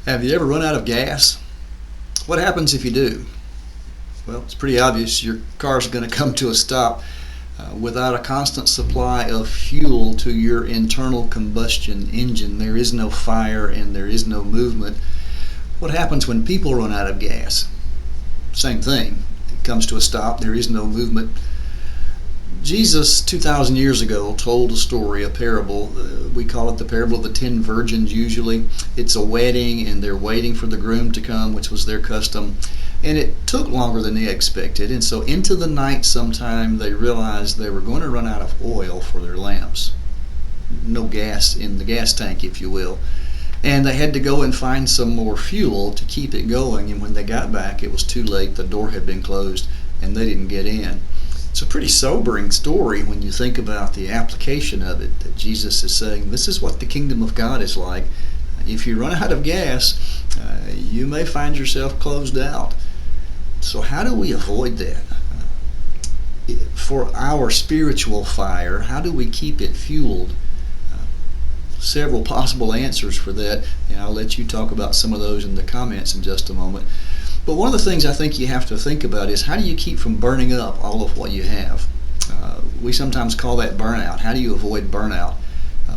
Have you ever run out of gas? What happens if you do? Well, it's pretty obvious your car's going to come to a stop. Without a constant supply of fuel to your internal combustion engine, there is no fire and there is no movement. What happens when people run out of gas? Same thing. It comes to a stop, there is no movement. Jesus, 2,000 years ago, told a story, a parable. We call it the parable of the 10 virgins usually. It's a wedding and they're waiting for the groom to come, which was their custom. And it took longer than they expected. And so into the night sometime they realized they were going to run out of oil for their lamps. No gas in the gas tank, if you will. And they had to go and find some more fuel to keep it going. And when they got back, it was too late. The door had been closed and they didn't get in. It's a pretty sobering story when you think about the application of it, that Jesus is saying this is what the kingdom of God is like. If you run out of gas, you may find yourself closed out. So how do we avoid that? For our spiritual fire, how do we keep it fueled? Several possible answers for that, and I'll let you talk about some of those in the comments in just a moment. But one of the things I think you have to think about is how do you keep from burning up all of what you have? We sometimes call that burnout. How do you avoid burnout?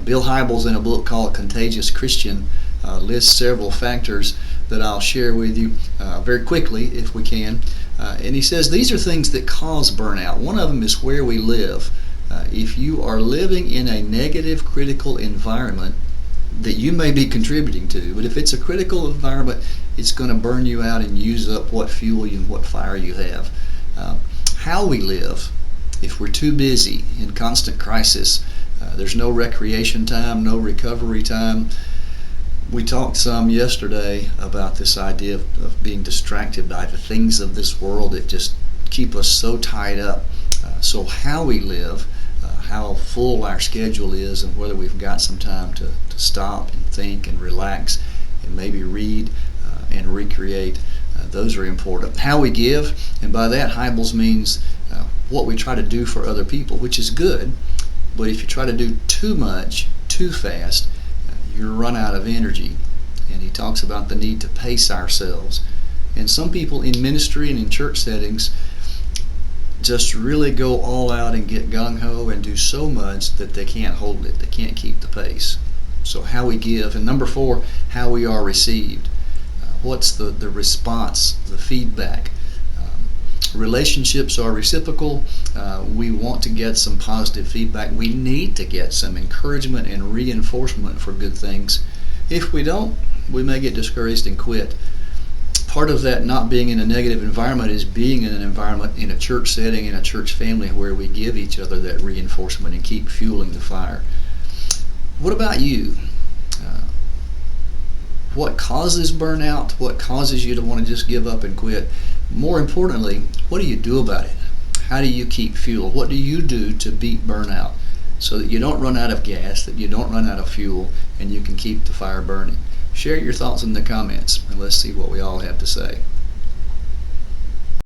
Bill Hybels, in a book called Contagious Christian, lists several factors that I'll share with you very quickly if we can. And he says these are things that cause burnout. One of them is where we live. If you are living in a negative, critical environment that you may be contributing to, but if it's a critical environment, it's going to burn you out and use up what fuel and what fire you have. How we live, if we're too busy in constant crisis, there's no recreation time, no recovery time. We talked some yesterday about this idea of being distracted by the things of this world that just keep us so tied up. So how we live, how full our schedule is, and whether we've got some time to stop and think and relax and maybe read and recreate, those are important. How we give, and by that Hybels means what we try to do for other people, which is good, but if you try to do too much, too fast, you run out of energy. And he talks about the need to pace ourselves. And some people in ministry and in church settings just really go all out and get gung-ho and do so much that they can't hold it. They can't keep the pace. So how we give. And number 4, how we are received. What's the response, the feedback? Relationships are reciprocal. We want to get some positive feedback. We need to get some encouragement and reinforcement for good things. If we don't, we may get discouraged and quit. Part of that not being in a negative environment is being in an environment, in a church setting, in a church family, where we give each other that reinforcement and keep fueling the fire. What about you? What causes burnout? What causes you to want to just give up and quit? More importantly, what do you do about it? How do you keep fuel? What do you do to beat burnout so that you don't run out of gas, that you don't run out of fuel, and you can keep the fire burning? Share your thoughts in the comments, and let's see what we all have to say.